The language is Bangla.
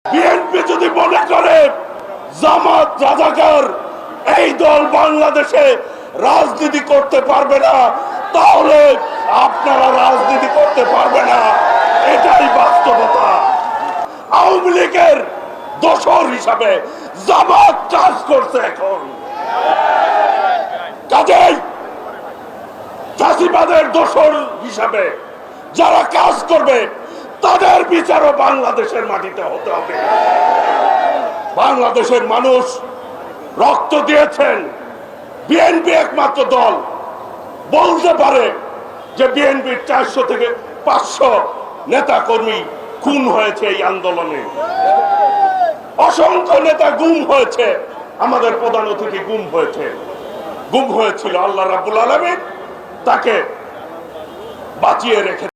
বিএনপি যদি মনে করে জামাত রাজাকার এই দল বাংলাদেশে রাজনীতি করতে পারবে না, তাহলে আপনারা রাজনীতি করতে পারবে না, এটাই বাস্তবতা। আওয়ামী লীগের দোসর হিসাবে জামাত কাজ করছে এখন, কাজেই ফাঁসিবাদের দোসর হিসাবে যারা কাজ করবে তাদের বিচারও বাংলাদেশের মাটিতে হতে হবে। বাংলাদেশের মানুষ রক্ত দিয়েছেন, বিএনপি একমাত্র দল বলতে পারে যে বিএনপির 400 থেকে 500 নেতা কর্মী খুন হয়েছে এই আন্দোলনে, অসংখ্য নেতা গুম হয়েছে, আমাদের প্রধান অতিথি গুম হয়েছিল, আল্লাহ রাব্বুল আলামিন তাকে বাঁচিয়ে রেখেছে।